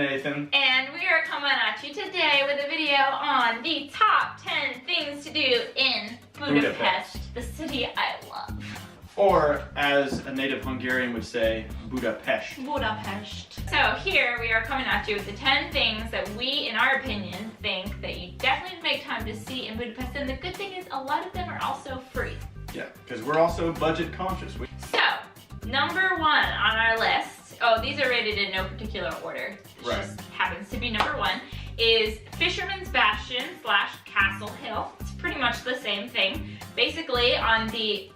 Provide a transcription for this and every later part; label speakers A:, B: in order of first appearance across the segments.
A: am Nathan.
B: And we are coming at you today with a video on the top 10 things to do in Budapest, the city I love.
A: Or, as a native Hungarian would say, Budapest.
B: Budapest. So here we are coming at you with the 10 things that we, in our opinion, think that you definitely make time to see in Budapest. And the good thing is a lot of them are also free.
A: Yeah, because we're also budget conscious.
B: So, number 1 on our list, oh, these are rated in no particular order, it just happens to be number 1, is FISHERMAN'S Bastion / Castle Hill. It's pretty much the same thing. Basically, on the,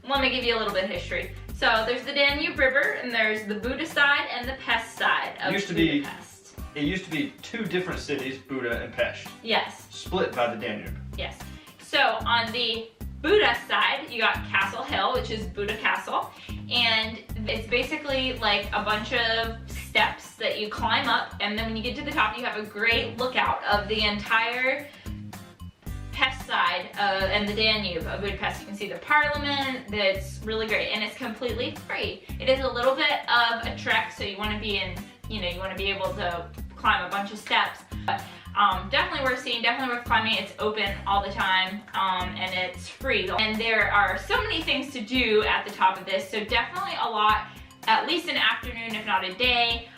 B: let me give you a little bit of history. So there's the Danube River, and there's the Buda side and the Pest side of Budapest.
A: It used to be 2 different cities, Buda and Pest.
B: Yes.
A: Split by the Danube.
B: Yes. So on the Buda side, you got Castle Hill, which is Buda Castle, and it's basically like a bunch of steps that you climb up, and then when you get to the top, you have a great lookout of the entire Pest side and the Danube of Budapest. You can see the parliament. That's really great, and it's completely free. It is a little bit of a trek, so you want to be in, you want to be able to climb a bunch of steps. But definitely worth seeing, definitely worth climbing. It's open all the time, and it's free. And there are so many things to do at the top of this, so definitely a lot, at least an afternoon, if not a day,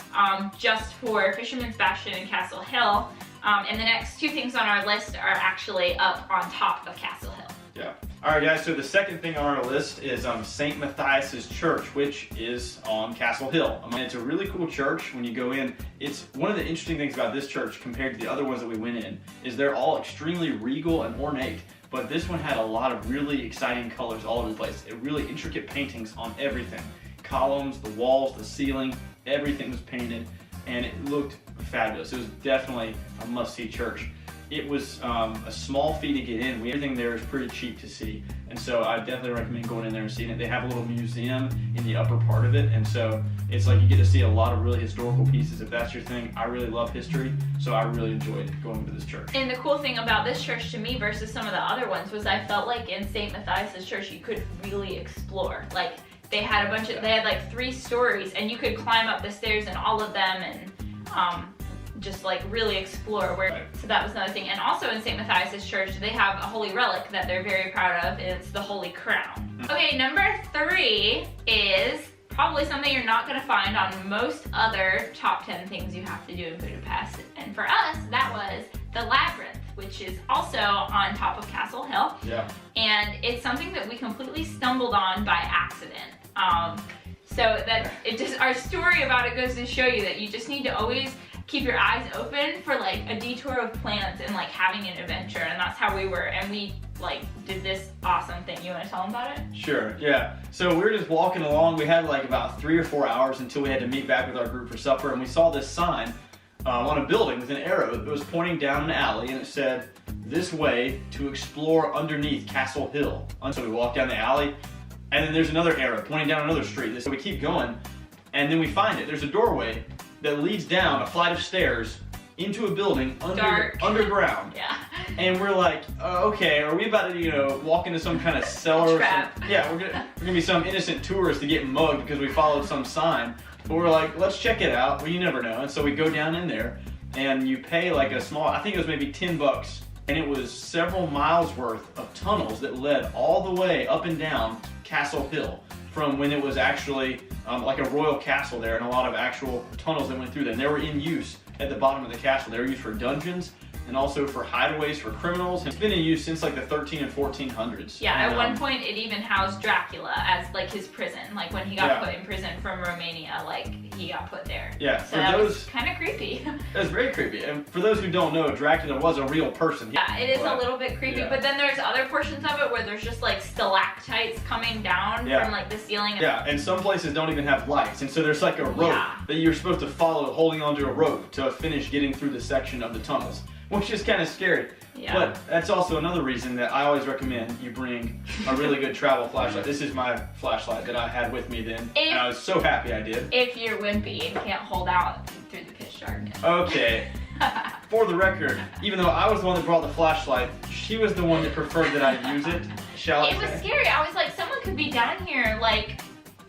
B: just for Fisherman's Bastion and Castle Hill. And the next 2 things on our list are actually up on top of Castle Hill.
A: Yeah. Alright guys, so the second thing on our list is St. Matthias's Church, which is on Castle Hill. It's a really cool church. When you go in, it's one of the interesting things about this church compared to the other ones that we went in, is they're all extremely regal and ornate. But this one had a lot of really exciting colors all over the place. Really intricate paintings on everything. Columns, the walls, the ceiling, everything was painted, and it looked fabulous. It was definitely a must-see church. It was a small fee to get in. Everything there is pretty cheap to see, and so I definitely recommend going in there and seeing it. They have a little museum in the upper part of it, and so it's like you get to see a lot of really historical pieces. If that's your thing, I really love history, so I really enjoyed going to this church.
B: And the cool thing about this church to me versus some of the other ones was I felt like in St. Matthias's Church you could really explore. Like they had a bunch of, they had like 3 stories, and you could climb up the stairs in all of them and just like really explore where, so that was another thing. And also in St. Matthias's Church, they have a holy relic that they're very proud of. It's the Holy Crown. Okay, number 3 is probably something you're not gonna find on most other top 10 things you have to do in Budapest. And for us, that was the Labyrinth, which is also on top of Castle Hill.
A: Yeah.
B: And it's something that we completely stumbled on by accident. So that it just, our story about it goes to show you that you just need to always keep your eyes open for like a detour of plans and like having an adventure, and that's how we were, and we like did this awesome thing. You want to tell them about it?
A: Sure, yeah. So we were just walking along. We had like about 3 or 4 hours until we had to meet back with our group for supper, and we saw this sign on a building with an arrow that was pointing down an alley, and it said, "This way to explore underneath Castle Hill." And so we walked down the alley, and then there's another arrow pointing down another street. So we keep going, and then we find it. There's a doorway that leads down a flight of stairs into a building underground.
B: Yeah.
A: And we're like, okay, are we about to, walk into some kind of cellar?
B: Trap.
A: Yeah, we're gonna be some innocent tourist to get mugged because we followed some sign. But we're like, let's check it out. Well, you never know. And so we go down in there, and you pay like a small, I think it was maybe $10, and it was several miles worth of tunnels that led all the way up and down Castle Hill, from when it was actually like a royal castle there, and a lot of actual tunnels that went through there. And they were in use at the bottom of the castle. They were used for dungeons and also for hideaways for criminals. It's been in use since like the 13 and 1400s.
B: Yeah, at one point it even housed Dracula as like his prison. Like when he got put in prison from Romania, like he got put there.
A: Yeah,
B: so that was kind of creepy.
A: It was very creepy. And for those who don't know, Dracula was a real person.
B: Yeah, it is a little bit creepy, but then there's other portions of it where there's just like stalactites coming down from like the ceiling.
A: Yeah, and some places don't even have lights. And so there's like a rope that you're supposed to follow, holding onto a rope to finish getting through the section of the tunnels, which is kind of scary. Yeah. But that's also another reason that I always recommend you bring a really good travel flashlight. This is my flashlight that I had with me then, and I was so happy I did.
B: If you're wimpy and can't hold out through the pitch darkness.
A: Okay. For the record, even though I was the one that brought the flashlight, she was the one that preferred that I use it, shall I say.
B: It was scary. I was like, someone could be down here, like,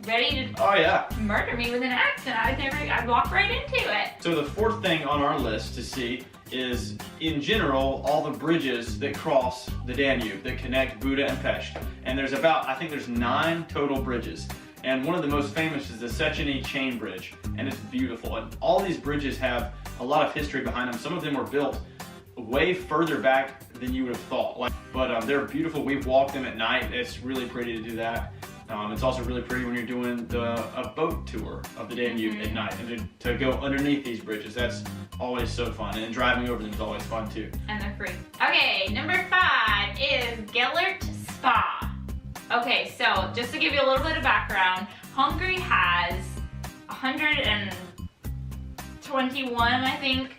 B: ready to
A: Oh yeah.
B: murder me with an axe, and I'd walk right into it.
A: So the fourth thing on our list to see is, in general, all the bridges that cross the Danube that connect Buda and Pest. And there's I think there's 9 total bridges. And one of the most famous is the Szechenyi chain bridge, and it's beautiful. And all these bridges have a lot of history behind them. Some of them were built way further back than you would have thought. But they're beautiful. We've walked them at night. It's really pretty to do that. It's also really pretty when you're doing a boat tour of the Danube at night, and to go underneath these bridges. That's always so fun, and driving over them is always fun too.
B: And they're free. Okay, number 5 is Gellert Spa. Okay, so just to give you a little bit of background, Hungary has 121, I think,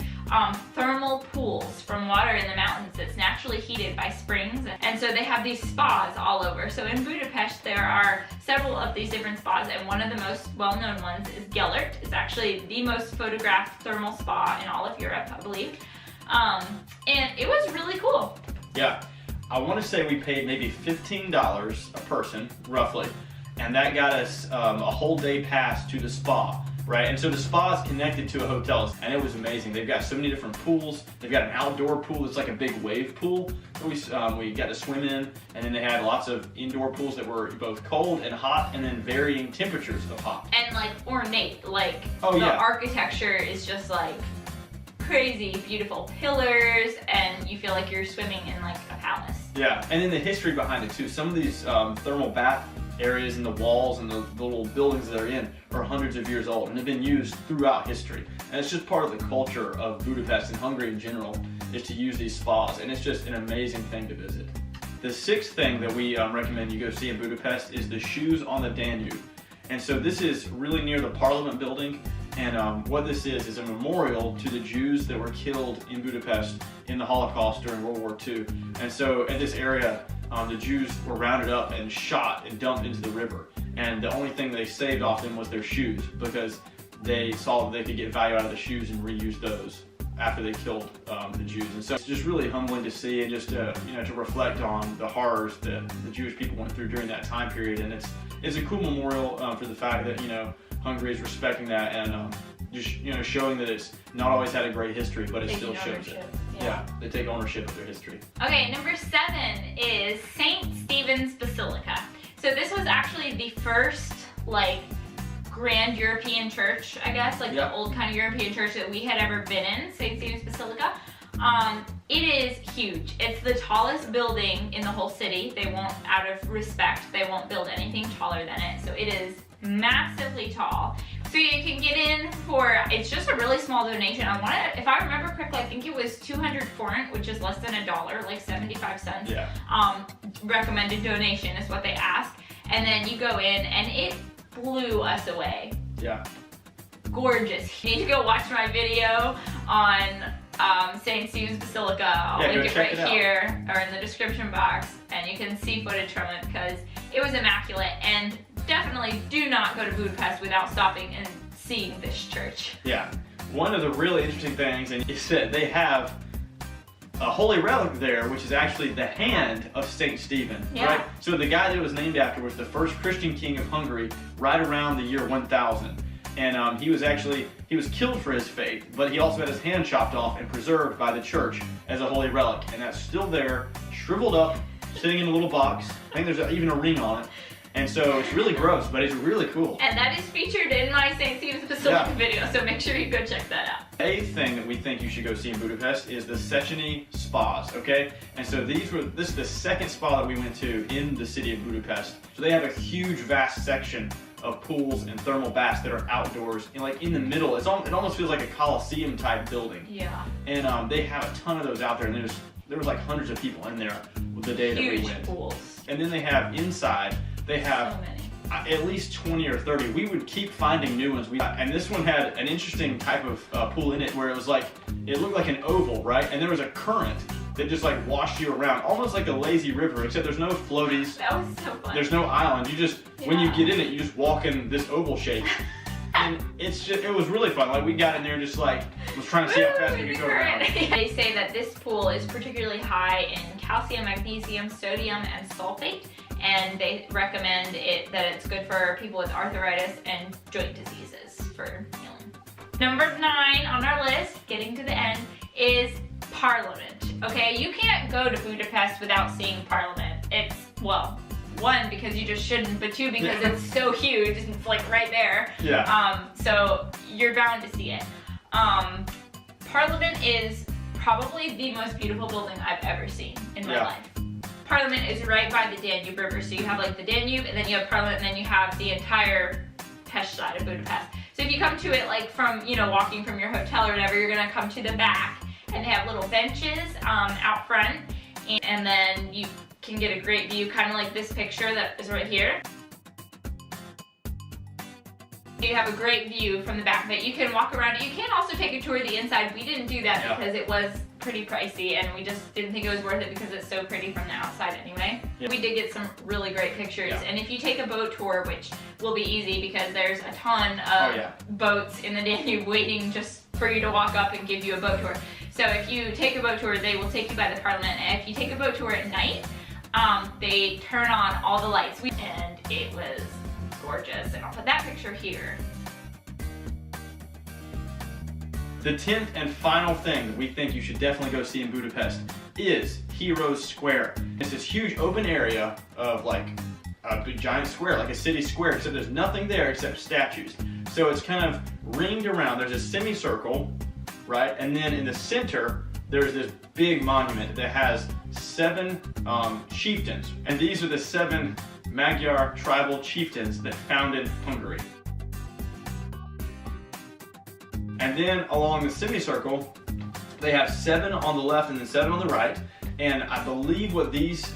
B: thermal pools from water in the mountains that's naturally heated by springs. And so they have these spas all over. So in Budapest, there are several of these different spas, and one of the most well-known ones is Gellert. It's actually the most photographed thermal spa in all of Europe, I believe. And it was really cool.
A: Yeah. I want to say we paid maybe $15 a person, roughly, and that got us a whole day pass to the spa, right? And so the spa is connected to a hotel, and it was amazing. They've got so many different pools. They've got an outdoor pool that's like a big wave pool that we got to swim in, and then they had lots of indoor pools that were both cold and hot, and then varying temperatures of hot.
B: And like ornate, like
A: the
B: architecture is just like crazy beautiful pillars, and you feel like you're swimming in like a palace.
A: Yeah, and then the history behind it too. Some of these thermal bath areas and the walls and the little buildings that they're in are hundreds of years old and have been used throughout history. And it's just part of the culture of Budapest and Hungary in general is to use these spas, and it's just an amazing thing to visit. The 6th thing that we recommend you go see in Budapest is the Shoes on the Danube. And so this is really near the Parliament building. And what this is a memorial to the Jews that were killed in Budapest in the Holocaust during World War II. And so at this area, the Jews were rounded up and shot and dumped into the river. And the only thing they saved off them was their shoes, because they saw that they could get value out of the shoes and reuse those after they killed the Jews. And so it's just really humbling to see, and just to reflect on the horrors that the Jewish people went through during that time period. And it's a cool memorial for the fact that Hungary is respecting that, and just showing that it's not always had a great history, but it still shows it. Yeah, they take ownership of their history.
B: Okay, number 7 is St. Stephen's Basilica. So this was actually the first grand European church, I guess, the old kind of European church that we had ever been in, St. Stephen's Basilica. It is huge. It's the tallest building in the whole city. They won't, out of respect, they won't build anything taller than it. So it is massively tall. So you can get in for, it's just a really small donation. If I remember correctly, I think it was 200 forint, which is less than $1, like 75 cents.
A: Yeah.
B: Recommended donation is what they ask. And then you go in, and it blew us away.
A: Yeah.
B: Gorgeous. You need to go watch my video on St. Stephen's Basilica. I'll link it right here or in the description box, and you can see footage from it because it was immaculate. And definitely do not go to Budapest without stopping and seeing this church.
A: Yeah. One of the really interesting things, and is that they have a holy relic there, which is actually the hand of St. Stephen, right? So the guy that it was named after was the first Christian king of Hungary right around the year 1000. And he was killed for his faith, but he also had his hand chopped off and preserved by the church as a holy relic. And that's still there, shriveled up, sitting in a little box. I think there's even a ring on it. And so it's really gross, but it's really cool.
B: And that is featured in my St. Stephen's Basilica video, so make sure you go check that out.
A: A thing that we think you should go see in Budapest is the Szechenyi spas, okay? And so this is the 2nd spa that we went to in the city of Budapest. So they have a huge, vast section of pools and thermal baths that are outdoors, and in the middle, it almost feels like a Coliseum type building.
B: Yeah.
A: And they have a ton of those out there, and there was hundreds of people in there the day that we went.
B: Huge pools.
A: And then they have inside, they have
B: so many.
A: At least 20 or 30. We would keep finding new ones. And this one had an interesting type of pool in it where it was it looked like an oval, right? And there was a current that just washed you around, almost like a lazy river, except there's no floaties.
B: That was so fun.
A: There's no island. You just, when you get in it, you just walk in this oval shape. And it was really fun. We got in there and just was trying to see how fast we could go around.
B: They say that this pool is particularly high in calcium, magnesium, sodium, and sulfate. and they recommend that it's good for people with arthritis and joint diseases for healing. Number 9 on our list, getting to the end, is Parliament. Okay, you can't go to Budapest without seeing Parliament. It's, well, 1, because you just shouldn't, but 2, because it's so huge, it's like right there.
A: Yeah.
B: So you're bound to see it. Parliament is probably the most beautiful building I've ever seen in my life. Parliament is right by the Danube River, so you have like the Danube, and then you have Parliament, and then you have the entire Pest side of Budapest. So if you come to it like from, you know, walking from your hotel or whatever, you're gonna come to the back, and they have little benches out front, and then you can get a great view, kind of like this picture that is right here. You have a great view from the back of it. You can walk around it. You can also take a tour of the inside. We didn't do that because it was pretty pricey, and we just didn't think it was worth it because it's so pretty from the outside anyway. We did get some really great pictures, and if you take a boat tour, which will be easy because there's a ton of boats in the Danube waiting just for you to walk up and give you a boat tour. So if you take a boat tour, they will take you by the Parliament, and if you take a boat tour at night, they turn on all the lights, and it was gorgeous, and I'll put that picture here.
A: The 10th and final thing that we think you should definitely go see in Budapest is Heroes Square. It's this huge open area of like a big giant square, like a city square, except there's nothing there except statues. So it's kind of ringed around. There's a semicircle, right? And then in the center, there's this big monument that has 7 chieftains. And these are the 7 Magyar tribal chieftains that founded Hungary. And then along the semicircle, they have 7 on the left and then 7 on the right. And I believe what these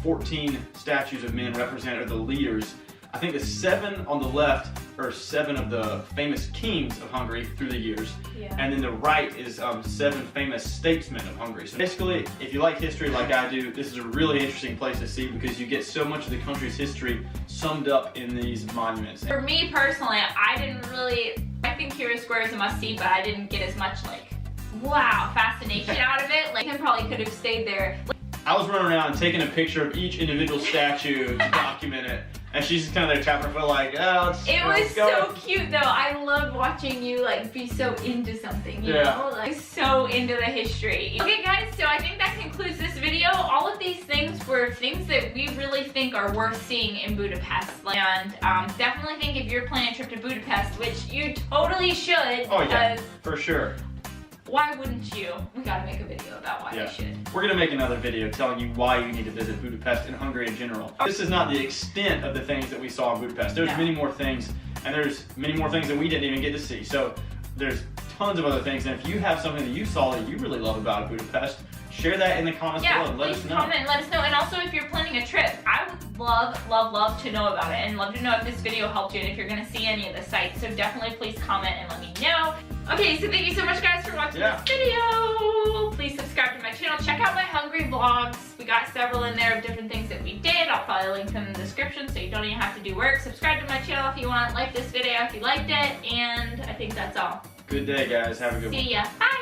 A: 14 statues of men represent are the leaders. I think the 7 on the left are 7 of the famous kings of Hungary through the years. And then the right is 7 famous statesmen of Hungary. So basically, if you like history like I do, this is a really interesting place to see because you get so much of the country's history summed up in these monuments.
B: For me personally, I think Heroes Square is a must-see, but I didn't get as much like, wow, fascination out of it. Like, I probably could have stayed there.
A: I was running around and taking a picture of each individual statue to document it. And she's just kind of there tapping her foot like, oh,
B: it was so cute though. I loved watching you like be so into something, you know? Like so into the history. Okay guys, so I think that concludes this video. All of these things were things that we really think are worth seeing in Budapest. And definitely think if you're planning a trip to Budapest, which you totally should.
A: Oh yeah, for sure.
B: Why wouldn't you? We gotta make a video about why you should.
A: We're gonna make another video telling you why you need to visit Budapest and Hungary in general. This is not the extent of the things that we saw in Budapest. There's many more things, and there's many more things that we didn't even get to see. So there's tons of other things, and if you have something that you saw that you really love about Budapest, share that in the comments below and let us know.
B: Comment and let us know. And also, if you're planning a trip, I would love to know about it, and love to know if this video helped you and if you're gonna see any of the sites. So definitely please comment and let me know. Okay, so thank you so much guys for watching this video. Please subscribe to my channel. Check out my Hungary vlogs. We got several in there of different things that we did. I'll probably link them in the description so you don't even have to do work. Subscribe to my channel if you want. Like this video if you liked it. And I think that's all.
A: Good day guys. Have a good one.
B: See ya. Bye.